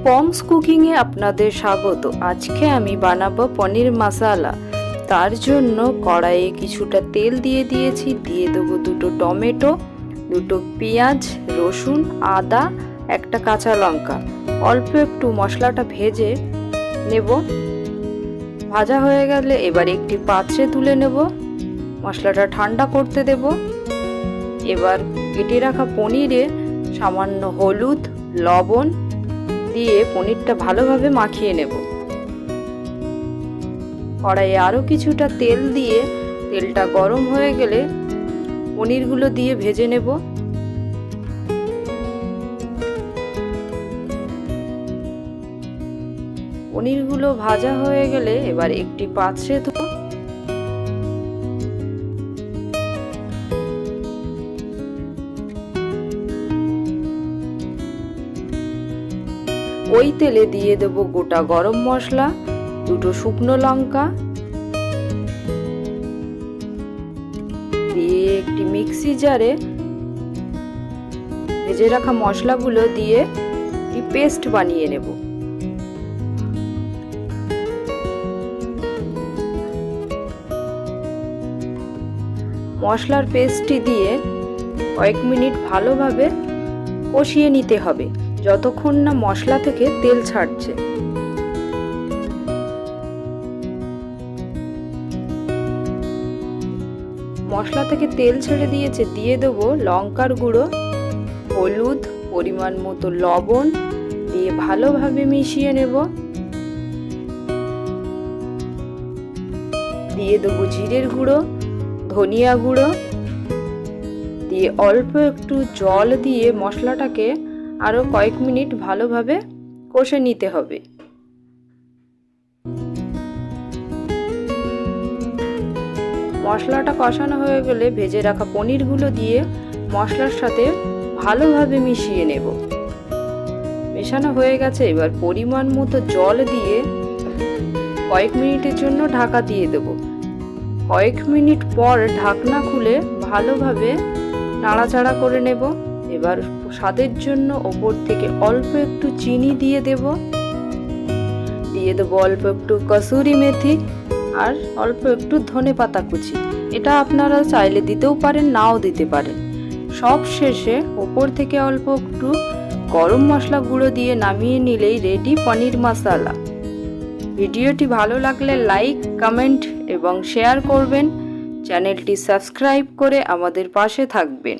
পমস কুকিংয়ে আপনাদের স্বাগত। আজকে আমি বানাবো পনির মশলা। তার জন্য কড়াইয়ে কিছুটা তেল দিয়ে দিয়েছি, দিয়ে দেবো দুটো টমেটো, দুটো পেঁয়াজ, রসুন, আদা, একটা কাঁচা লঙ্কা। অল্প একটু মশলাটা ভেজে নেব। ভাজা হয়ে গেলে এবার একটি পাত্রে তুলে নেব, মশলাটা ঠান্ডা করতে দেব। এবার কেটে রাখা পনিরে সামান্য হলুদ, লবণ দিয়ে পনিরটা ভালোভাবে মাখিয়ে নেব। কড়াইয়ে আরও কিছুটা তেল দিয়ে তেলটা গরম হয়ে গেলে পনিরগুলো দিয়ে ভেজে নেব। পনিরগুলো ভাজা হয়ে গেলে এবার একটি পাত্রে দেব। ওই তেলে দিয়ে দেব গোটা গরম মশলা, দুটো শুকনো লঙ্কা দিয়ে একটি মিক্সি জারে ভেজে রাখা মশলাগুলো দিয়ে একটি পেস্ট বানিয়ে নেব। মশলার পেস্টটি দিয়ে কয়েক মিনিট ভালোভাবে কষিয়ে নিতে হবে, যতক্ষণ না মশলা থেকে তেল ছাড়ছে। মশলা থেকে তেল ছেড়ে দিয়েছে, দিয়ে দেবো লঙ্কার গুঁড়ো, হলুদ, পরিমাণ মতো লবণ দিয়ে ভালোভাবে মিশিয়ে নেব। দিয়ে দেবো জিরের গুঁড়ো, ধনিয়া গুঁড়ো দিয়ে অল্প একটু জল দিয়ে মশলাটাকে আরও কয়েক মিনিট ভালোভাবে কষে নিতে হবে। মশলাটা কষানো হয়ে গেলে ভেজে রাখা পনিরগুলো দিয়ে মশলার সাথে ভালোভাবে মিশিয়ে নেব। মেশানো হয়ে গেছে, এবার পরিমাণ মতো জল দিয়ে কয়েক মিনিটের জন্য ঢাকা দিয়ে দেব। কয়েক মিনিট পর ঢাকনা খুলে ভালোভাবে নাড়াচাড়া করে নেব। এবার স্বাদের জন্য ওপর থেকে অল্প একটু চিনি দিয়ে দেব, দিয়ে দেবো অল্প একটু কসুরি মেথি আর অল্প একটু ধনেপাতা কুচি। এটা আপনারা চাইলে দিতেও পারেন, নাও দিতে পারেন। সব শেষে ওপর থেকে অল্প একটু গরম মশলা গুঁড়ো দিয়ে নামিয়ে নিলেই রেডি পনির মশলা। ভিডিওটি ভালো লাগলে লাইক, কমেন্ট এবং শেয়ার করবেন। চ্যানেলটি সাবস্ক্রাইব করে আমাদের পাশে থাকবেন।